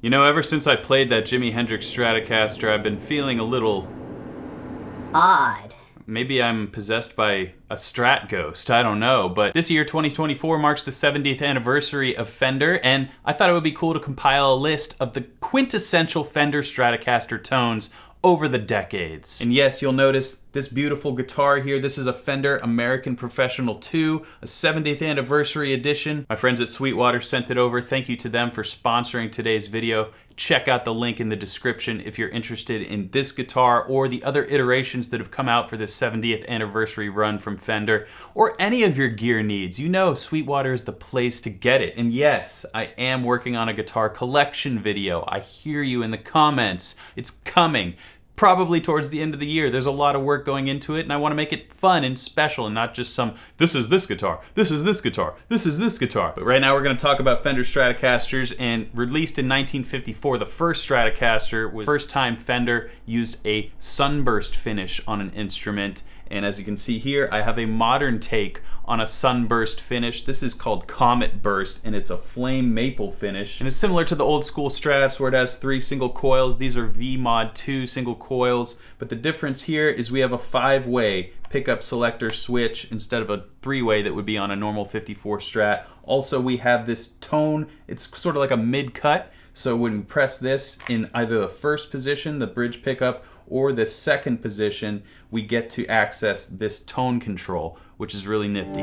You know, ever since I played that Jimi Hendrix Stratocaster, I've been feeling a little... odd. Maybe I'm possessed by a Strat ghost, I don't know. But this year, 2024, marks the 70th anniversary of Fender, and I thought it would be cool to compile a list of the quintessential Fender Stratocaster tones over the decades. And yes, you'll notice this beautiful guitar here. This is a Fender American Professional 2, a 70th anniversary edition. My friends at Sweetwater sent it over. Thank you to them for sponsoring today's video. Check out the link in the description if you're interested in this guitar or the other iterations that have come out for this 70th anniversary run from Fender, or any of your gear needs. You know Sweetwater is the place to get it. And yes, I am working on a guitar collection video. I hear you in the comments. It's coming. Probably towards the end of the year. There's a lot of work going into it, and I want to make it fun and special and not just some, this is this guitar, this is this guitar, this is this guitar. But right now we're going to talk about Fender Stratocasters, and released in 1954, the first Stratocaster was the first time Fender used a sunburst finish on an instrument. And as you can see here, I have a modern take on a sunburst finish. This is called Comet Burst, and it's a flame maple finish. And it's similar to the old school Strats where it has 3 single coils. These are V-Mod 2 single coils. But the difference here is we have a 5-way pickup selector switch instead of a 3-way that would be on a normal 54 Strat. Also, we have this tone. It's sort of like a mid-cut. So when we press this in either the first position, the bridge pickup, or the second position, we get to access this tone control, which is really nifty.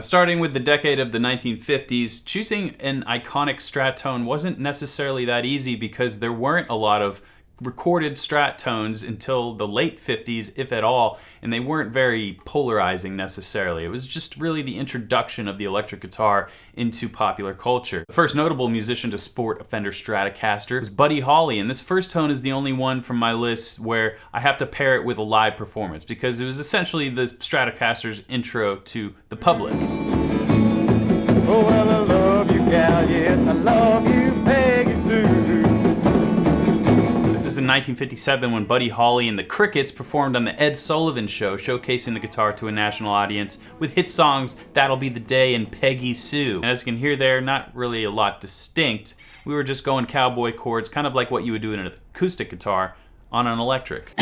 Starting with the decade of the 1950s, choosing an iconic Strat tone wasn't necessarily that easy because there weren't a lot of recorded Strat tones until the late 50s, if at all, and they weren't very polarizing necessarily. It was just really the introduction of the electric guitar into popular culture. The first notable musician to sport a Fender Stratocaster was Buddy Holly, and this first tone is the only one from my list where I have to pair it with a live performance because it was essentially the Stratocaster's intro to the public. Oh, well, I love you, gal, yes, I love you, Peggy Sue. This is in 1957 when Buddy Holly and the Crickets performed on the Ed Sullivan Show, showcasing the guitar to a national audience with hit songs That'll Be the Day and Peggy Sue. And as you can hear there, not really a lot distinct. We were just going cowboy chords, kind of like what you would do in an acoustic guitar on an electric.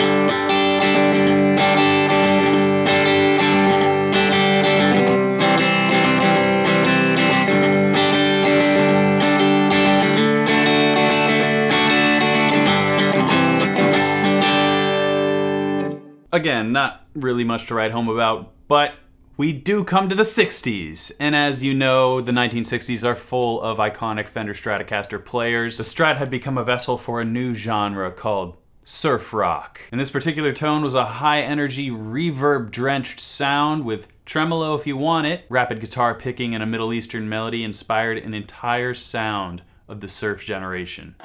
Again, not really much to write home about, but we do come to the 60s. And as you know, the 1960s are full of iconic Fender Stratocaster players. The Strat had become a vessel for a new genre called surf rock. And this particular tone was a high-energy, reverb-drenched sound with tremolo if you want it. Rapid guitar picking and a Middle Eastern melody inspired an entire sound of the surf generation.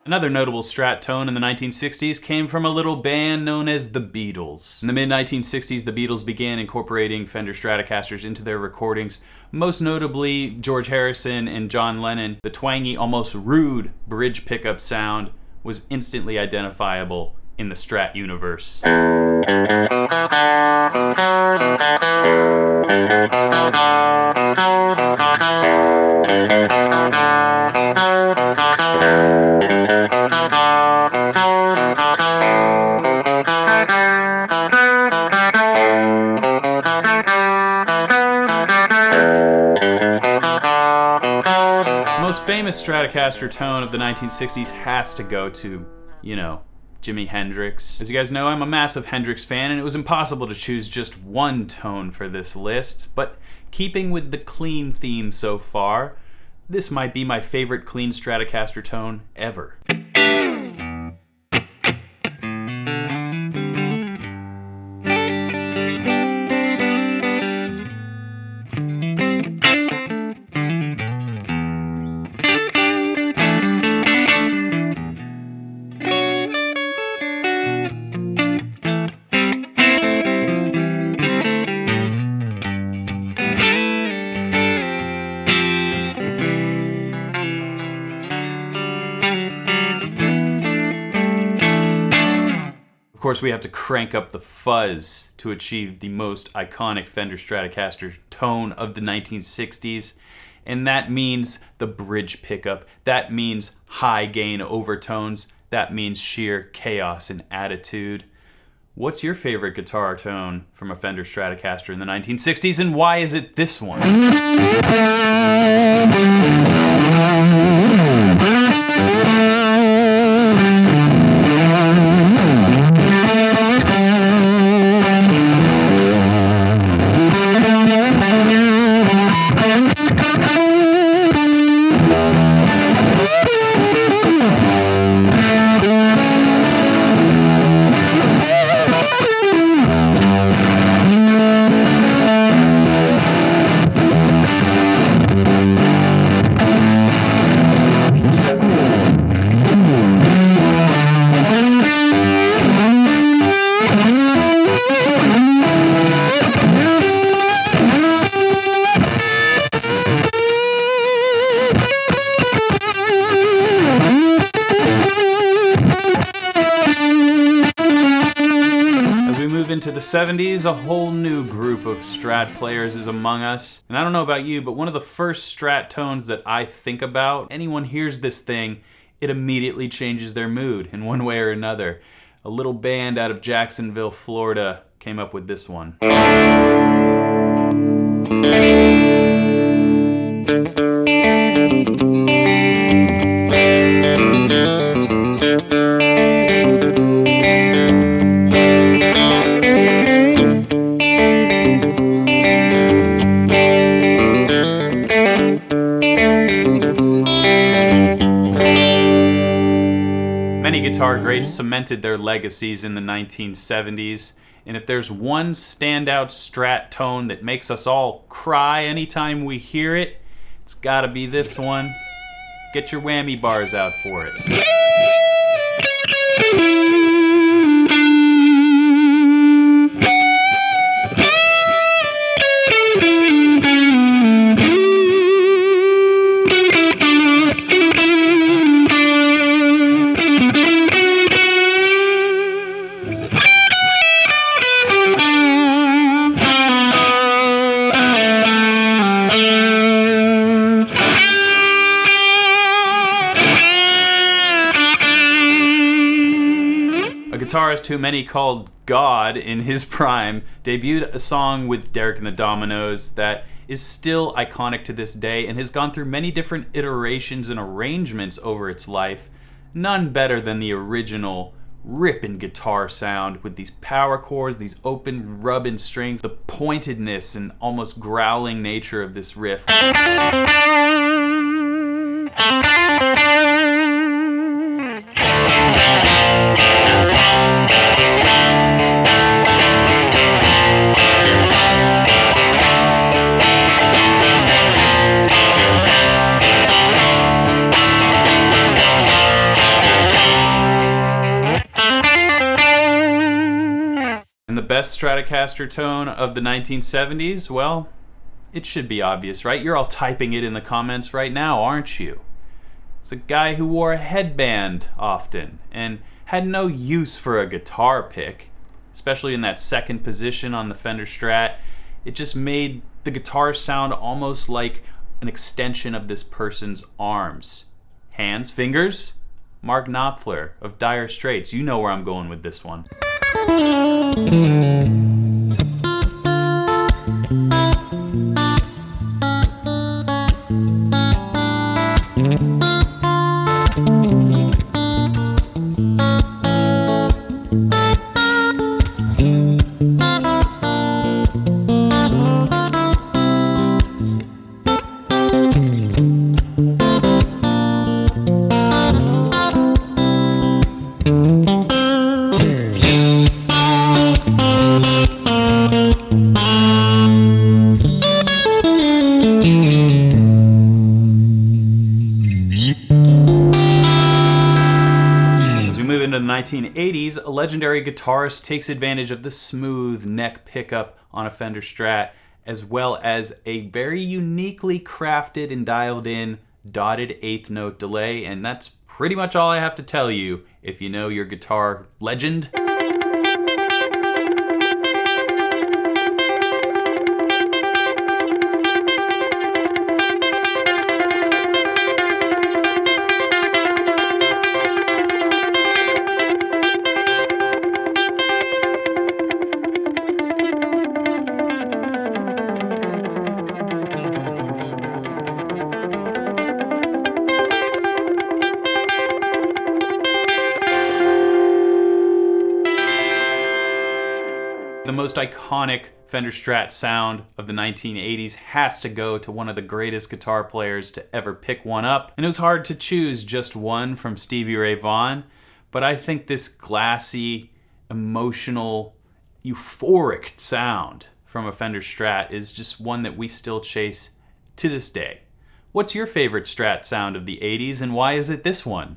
Another notable Strat tone in the 1960s came from a little band known as the Beatles. In the mid-1960s, the Beatles began incorporating Fender Stratocasters into their recordings, most notably George Harrison and John Lennon. The twangy, almost rude bridge pickup sound was instantly identifiable in the Strat universe. The most famous Stratocaster tone of the 1960s has to go to you know, Jimi Hendrix. As you guys know, I'm a massive Hendrix fan, and it was impossible to choose just one tone for this list, but keeping with the clean theme so far, this might be my favorite clean Stratocaster tone ever. Of course, we have to crank up the fuzz to achieve the most iconic Fender Stratocaster tone of the 1960s. And that means the bridge pickup. That means high gain overtones. That means sheer chaos and attitude. What's your favorite guitar tone from a Fender Stratocaster in the 1960s, and why is it this one? Into the 70s, a whole new group of Strat players is among us. And I don't know about you, but one of the first Strat tones that I think about, anyone hears this thing, it immediately changes their mood in one way or another. A little band out of Jacksonville, Florida came up with this one. Many guitar greats cemented their legacies in the 1970s, and if there's one standout Strat tone that makes us all cry anytime we hear it, it's gotta be this one. Get your whammy bars out for it. A guitarist who many called God in his prime debuted a song with Derek and the Dominoes that is still iconic to this day and has gone through many different iterations and arrangements over its life. None better than the original ripping guitar sound with these power chords, these open rubbing strings, the pointedness and almost growling nature of this riff. And the best Stratocaster tone of the 1970s? Well, it should be obvious, right? You're all typing it in the comments right now, aren't you? It's a guy who wore a headband often and had no use for a guitar pick, especially in that second position on the Fender Strat. It just made the guitar sound almost like an extension of this person's arms. Hands, fingers? Mark Knopfler of Dire Straits. You know where I'm going with this one. As we move into the 1980s, a legendary guitarist takes advantage of the smooth neck pickup on a Fender Strat, as well as a very uniquely crafted and dialed in dotted eighth note delay, and that's pretty much all I have to tell you if you know your guitar legend. The most iconic Fender Strat sound of the 1980s has to go to one of the greatest guitar players to ever pick one up. And it was hard to choose just one from Stevie Ray Vaughan, but I think this glassy, emotional, euphoric sound from a Fender Strat is just one that we still chase to this day. What's your favorite Strat sound of the 80s, and why is it this one?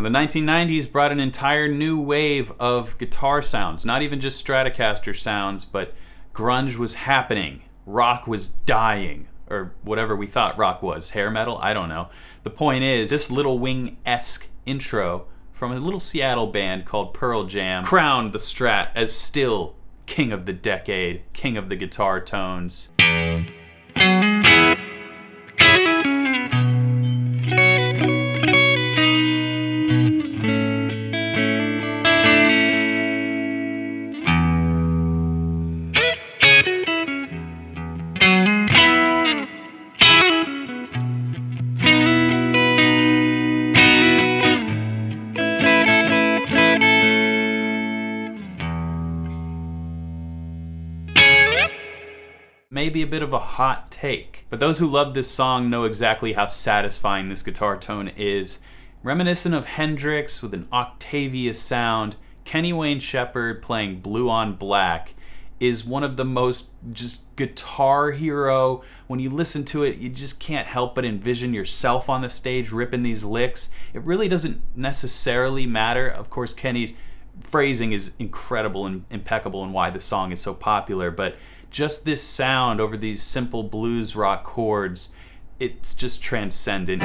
The 1990s brought an entire new wave of guitar sounds, not even just Stratocaster sounds, but grunge was happening, rock was dying, or whatever we thought rock was, hair metal, I don't know. The point is, this Little Wing-esque intro from a little Seattle band called Pearl Jam crowned the Strat as still king of the decade, king of the guitar tones. Maybe a bit of a hot take, but those who love this song know exactly how satisfying this guitar tone is. Reminiscent of Hendrix with an Octavius sound, Kenny Wayne Shepherd playing Blue on Black is one of the most just guitar hero. When you listen to it, you just can't help but envision yourself on the stage ripping these licks. It really doesn't necessarily matter. Of course, Kenny's phrasing is incredible and impeccable and why the song is so popular, but just this sound over these simple blues rock chords, it's just transcendent.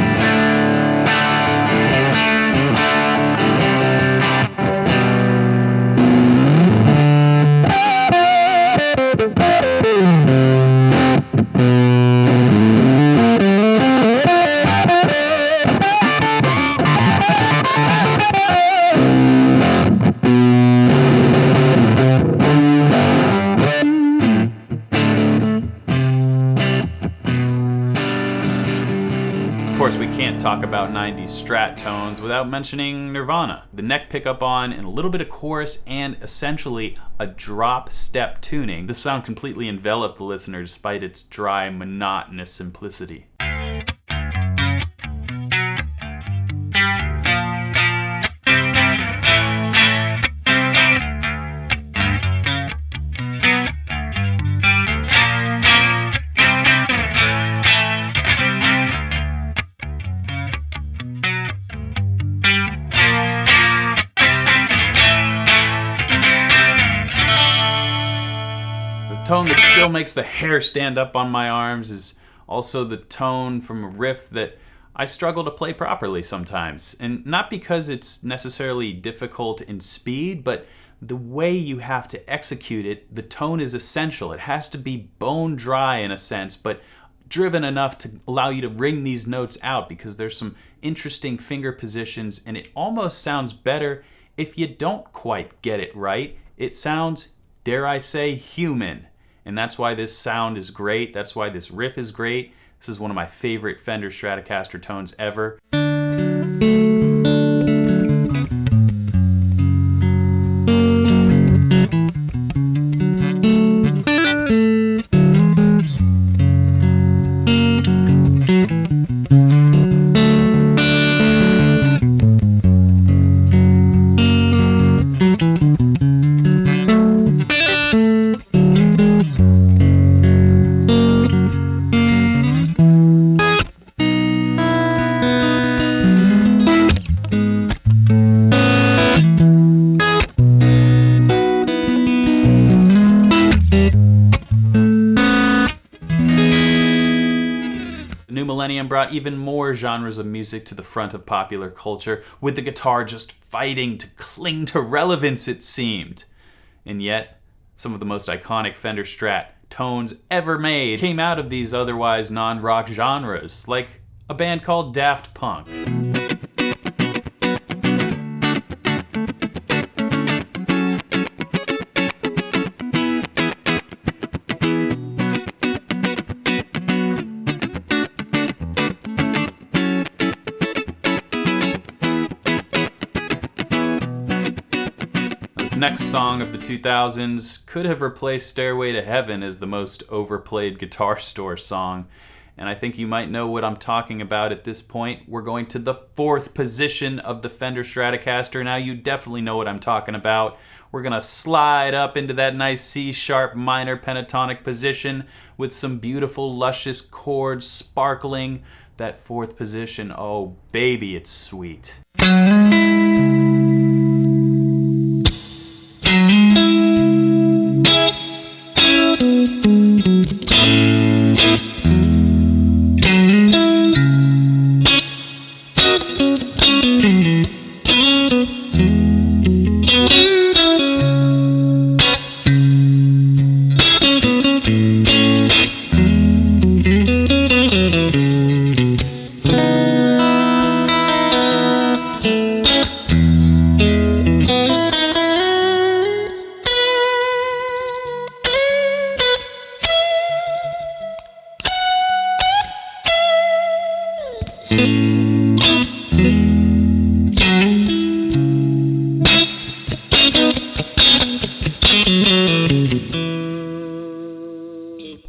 Of course, we can't talk about 90s Strat tones without mentioning Nirvana. The neck pickup on and a little bit of chorus and essentially a drop step tuning. The sound completely enveloped the listener despite its dry, monotonous simplicity. tone that still makes the hair stand up on my arms is also the tone from a riff that I struggle to play properly sometimes. And not because it's necessarily difficult in speed, but the way you have to execute it, the tone is essential. It has to be bone dry in a sense, but driven enough to allow you to ring these notes out, because there's some interesting finger positions, and it almost sounds better if you don't quite get it right. It sounds, dare I say, human. And that's why this sound is great. That's why this riff is great. This is one of my favorite Fender Stratocaster tones ever. New millennium brought even more genres of music to the front of popular culture, with the guitar just fighting to cling to relevance, it seemed. And yet, some of the most iconic Fender Strat tones ever made came out of these otherwise non-rock genres, like a band called Daft Punk. This next song of the 2000s could have replaced Stairway to Heaven as the most overplayed guitar store song. And I think you might know what I'm talking about at this point. We're going to the 4th position of the Fender Stratocaster. Now you definitely know what I'm talking about. We're going to slide up into that nice C-sharp minor pentatonic position with some beautiful luscious chords sparkling. That 4th position, oh baby, it's sweet.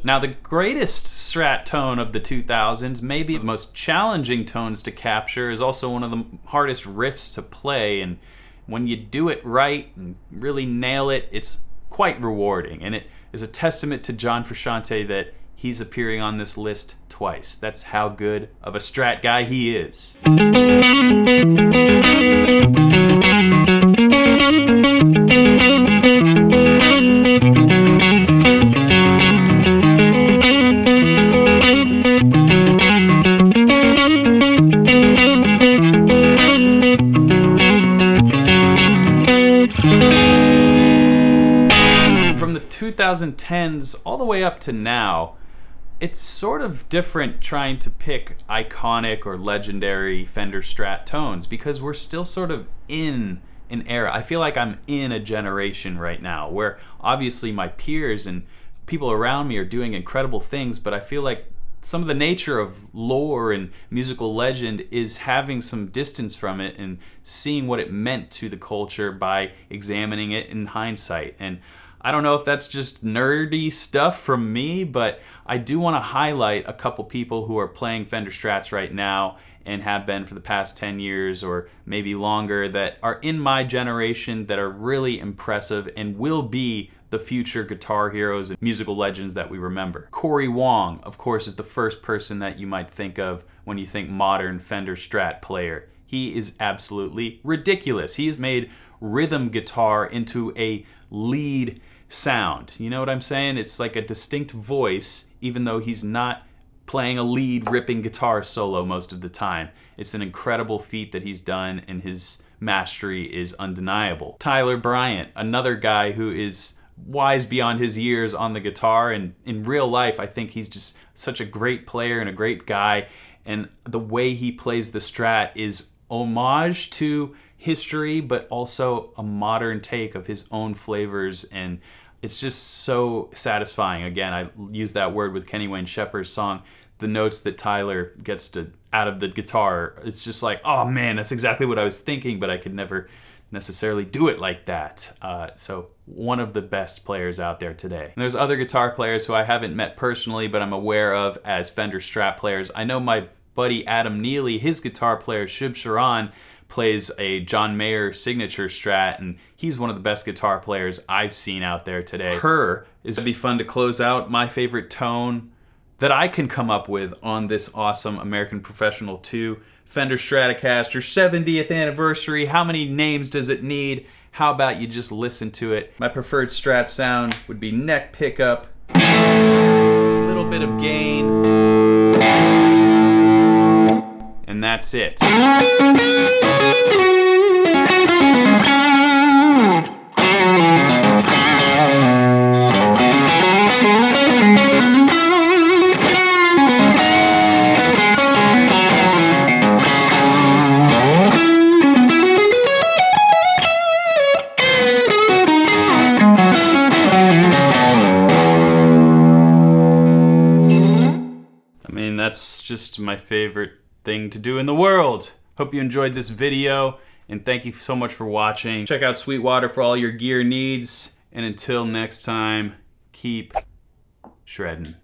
Now, the greatest Strat tone of the 2000s, maybe the most challenging tones to capture, is also one of the hardest riffs to play, and when you do it right and really nail it, it's quite rewarding, and it is a testament to John Frusciante that he's appearing on this list twice. That's how good of a Strat guy he is. From the 2010s all the way up to now, it's sort of different trying to pick iconic or legendary Fender Strat tones, because we're still sort of in an era. I feel like I'm in a generation right now where obviously my peers and people around me are doing incredible things, but I feel like some of the nature of lore and musical legend is having some distance from it and seeing what it meant to the culture by examining it in hindsight. And I don't know if that's just nerdy stuff from me, but I do want to highlight a couple people who are playing Fender Strats right now and have been for the past 10 years or maybe longer, that are in my generation, that are really impressive and will be the future guitar heroes and musical legends that we remember. Corey Wong, of course, is the first person that you might think of when you think modern Fender Strat player. He is absolutely ridiculous. He's made rhythm guitar into a lead sound. You know what I'm saying? It's like a distinct voice, even though he's not playing a lead ripping guitar solo most of the time. It's an incredible feat that he's done, and his mastery is undeniable. Tyler Bryant, another guy who is wise beyond his years on the guitar, and in real life I think he's just such a great player and a great guy, and the way he plays the Strat is homage to history but also a modern take of his own flavors, and it's just so satisfying. Again, I use that word with Kenny Wayne Shepherd's song. The notes that Tyler gets out of the guitar, it's just like, oh man, that's exactly what I was thinking, but I could never necessarily do it like that. So one of the best players out there today. And there's other guitar players who I haven't met personally, but I'm aware of as Fender Strat players. I know my buddy Adam Neely, his guitar player Shub Sharon, plays a John Mayer signature Strat, and he's one of the best guitar players I've seen out there today. Her is gonna be fun to close out my favorite tone that I can come up with on this awesome American Professional 2 Fender Stratocaster 70th anniversary. How many names does it need? How about you just listen to it? My preferred Strat sound would be neck pickup, a little bit of gain, and that's it. That's just my favorite thing to do in the world. Hope you enjoyed this video, and thank you so much for watching. Check out Sweetwater for all your gear needs, and until next time, keep shredding.